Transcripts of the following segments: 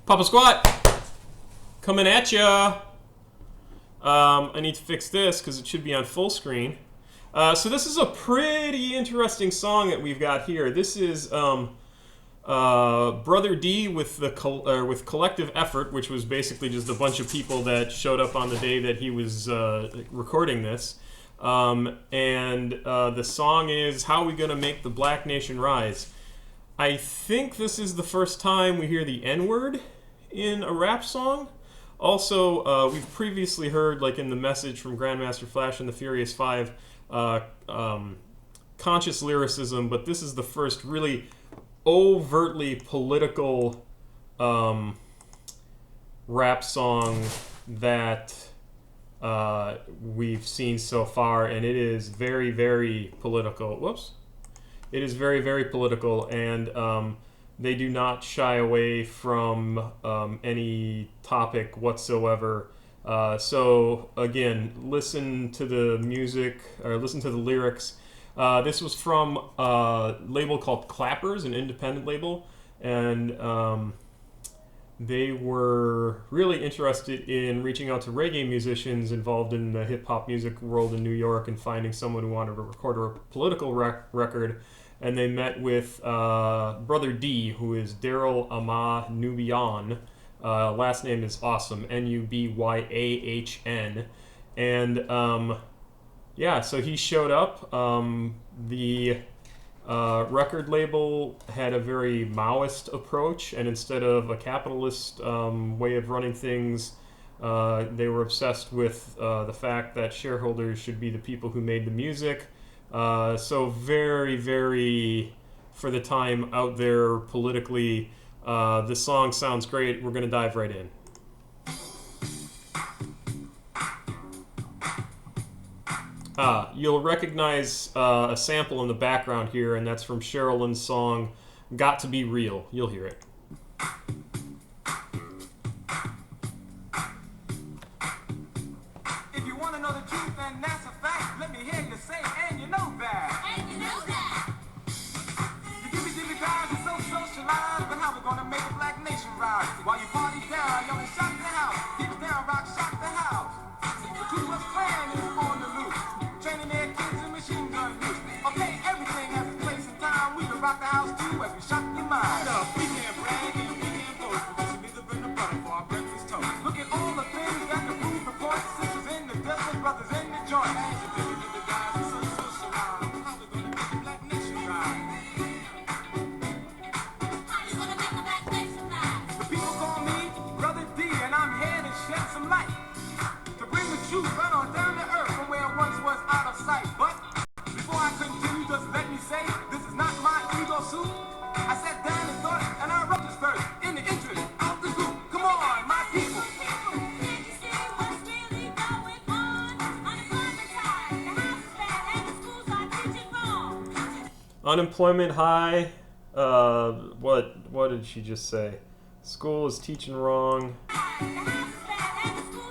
Papa Squat, coming at ya. I need to fix this because it should be on full screen. So this is a pretty interesting song that we've got here. This is Brother D with with Collective Effort, which was basically just a bunch of people that showed up on the day that he was recording this. And the song is How We Gonna Make the Black Nation Rise. I think this is the first time we hear the N-word in a rap song. Also, we've previously heard, like in the message from Grandmaster Flash and the Furious Five, conscious lyricism, but this is the first really overtly political rap song that we've seen so far, and it is very, very political. Whoops. It is very, very political, and they do not shy away from any topic whatsoever. So again, listen to the music, or listen to the lyrics. This was from a label called Clappers, an independent label, and they were really interested in reaching out to reggae musicians involved in the hip-hop music world in New York and finding someone who wanted to record a political record. And they met with Brother D, who is Daryl Amah Nubian. Last name is awesome, Nubyahn. And yeah, so he showed up. The record label had a very Maoist approach, and instead of a capitalist way of running things, they were obsessed with the fact that shareholders should be the people who made the music. So very, very, for the time, out there politically. The song sounds great. We're going to dive right in. You'll recognize a sample in the background here, and that's from Sherilyn's song, Got to Be Real. You'll hear it. If you want to know the truth, and that's a fact, let me hear you say, and you know that. And you know that. You dippy guys are so socialized, but how we gonna make a black nation rise? While you party down, y'all shock the house. Get down, rock, shock the house. The Ku Klux Klan is on the loose, training their kids in machine gun use. Okay, everything has a place and time. We can rock the house too as we shock your mind. We can't brag and we can't boast, because we neither bring the butter for our breakfast toast. Look at all the things that can prove the point. Sisters in the desert, brothers in the joint. The guys are so socialized. How we gonna make the black nation rise? The people call me Brother D, and I'm here to shed some light, to bring the truth right on down to earth from where it once was out of sight. But before I continue, just let me say, this is not my ego suit. I sat down and thought, and I wrote this verse in the interest of the group. Come on, my people. Unemployment high. What did she just say? School is teaching wrong.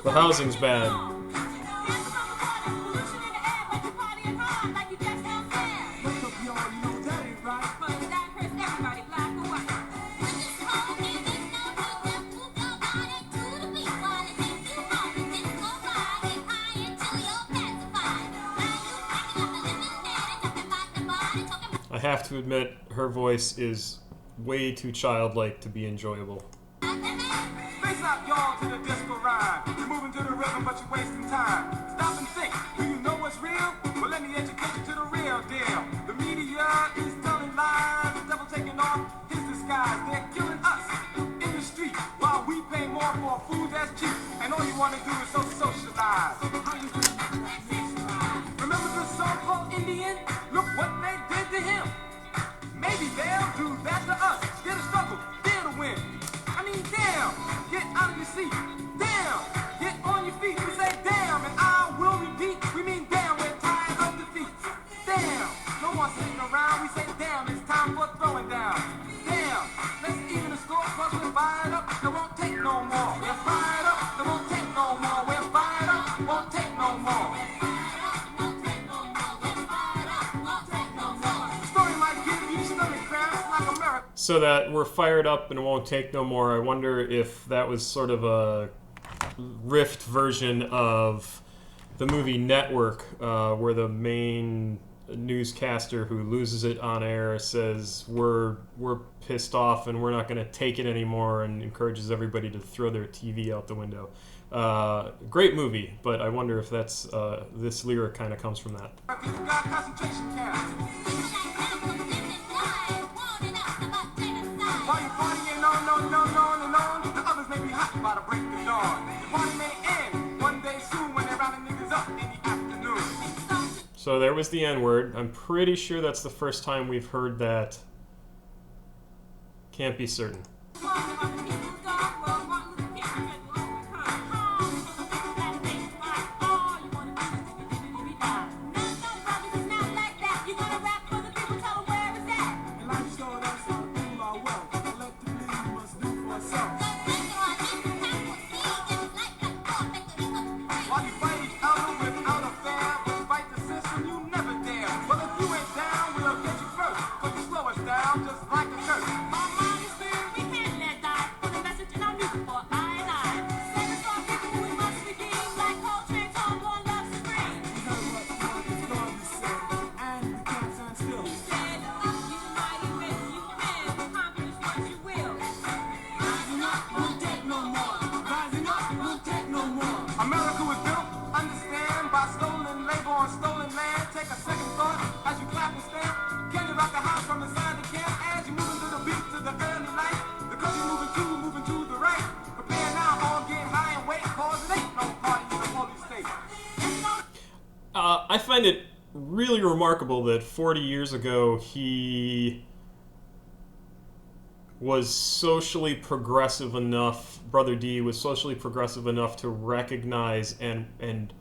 The housing's bad. I have to admit, her voice is way too childlike to be enjoyable. Face out, y'all, to the disco rhyme. You're moving to the rhythm, but you're wasting time. Stop and think. Do you know what's real? Well, let me educate you to the real deal. The media is telling lies. The devil taking off his disguise. They're killing us in the street while we pay more for food that's cheap. And all you want to do is so socialize. Remember the song called Indian? Look what they did to him. Maybe they'll do that to us. Dare to struggle, dare to win. I mean, damn, get out of your seat. Damn, get on your feet. We say damn, and I will repeat. We mean damn, we're tired of defeat. Damn, no more sitting around. We say damn, it's time for throwing down. Damn, let's even the score, cause we're fired up. They won't take no more. We're fired up. They won't take no more. We're fired up. Won't take no more. So that we're fired up and won't take no more. I wonder if that was sort of a riffed version of the movie Network, where the main newscaster who loses it on air says we're pissed off and we're not going to take it anymore, and encourages everybody to throw their TV out the window. Great movie, but I wonder if that's this lyric kind of comes from that. Concentration camps. While you're partying on and on, the others may be hot by the break of dawn. The party may end one day soon when they're rounding niggas up in the afternoon. So there was the N-word. I'm pretty sure that's the first time we've heard that. Can't be certain. America was built, understand, by stolen labor on stolen land. Take a second thought as you clap and stamp. Can you rock the house from inside the camp? As you moving to the beat to the early light, the country moving to the right. Prepare now, all get high and wait, cause it ain't no party in the holy state. I find it really remarkable that 40 years ago he was socially progressive enough, Brother D was socially progressive enough to recognize and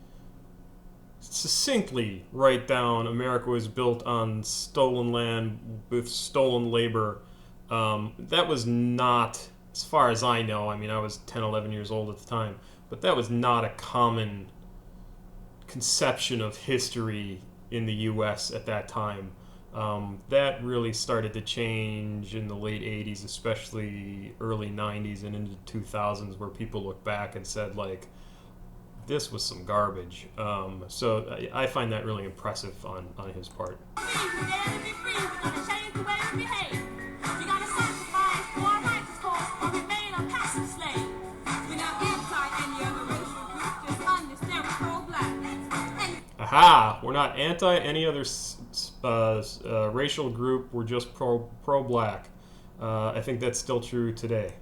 succinctly write down America was built on stolen land with stolen labor. That was not, as far as I know, I mean, I was 10, 11 years old at the time, but that was not a common conception of history in the U.S. at that time. That really started to change in the late 80s, especially early 90s and into 2000s, where people look back and said, like, this was some garbage. So I find that really impressive on his part. Aha! We're not anti any other racial group. We're just pro-black. I think that's still true today.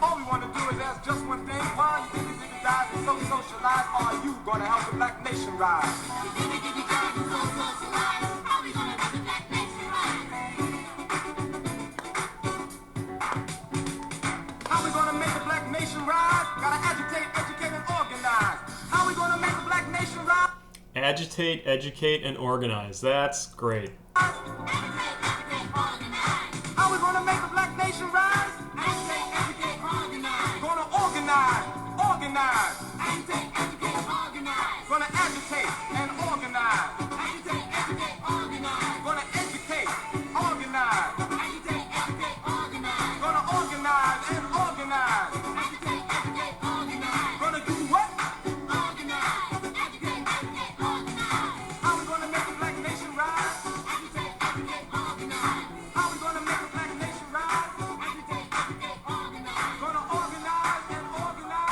All we want to do is ask just one thing. Why you think the guys are so socialized? Are you gonna help the black nation rise? How we gonna make the black nation rise? Gotta agitate, educate, and organize. How we gonna make the black nation rise? Agitate, educate, and organize. That's great. How we gonna make the black nation rise? Organize. Agitate, educate, organize. Gonna agitate and organize. Agitate, educate, organize. Gonna educate, organize. Agitate, educate, organize. Gonna organize and organize. Agitate, educate, organize. Gonna do what? Organize. Agitate, educate, organize. How we gonna make the black nation rise? Agitate, educate, organize. How we gonna make the black nation rise? Agitate, educate, organize. Gonna organize and organize.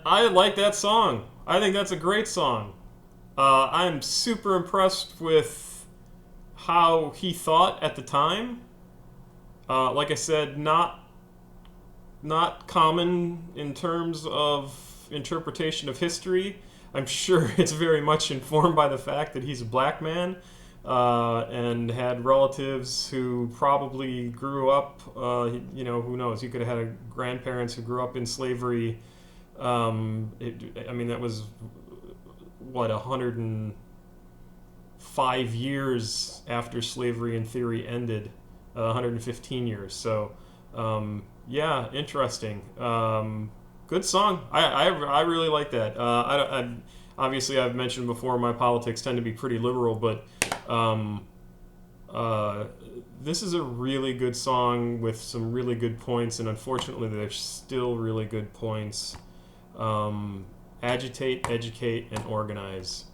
I like that song. I think that's a great song. I'm super impressed with how he thought at the time. Like I said, not common in terms of interpretation of history. I'm sure it's very much informed by the fact that he's a black man and had relatives who probably grew up. Who knows? He could have had grandparents who grew up in slavery. I mean, that was what 105 years after slavery in theory ended, 115 years. So, yeah, interesting. Good song. I really like that. Obviously, I've mentioned before my politics tend to be pretty liberal, but this is a really good song with some really good points, and unfortunately, there's still really good points. Agitate, educate, and organize.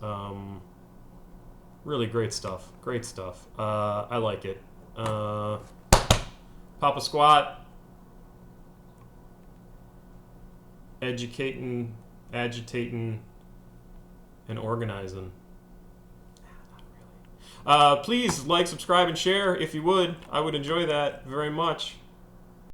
Really great stuff. Great stuff. I like it. Papa Squat. Educating, agitating, and organizing. Please like, subscribe, and share if you would. I would enjoy that very much.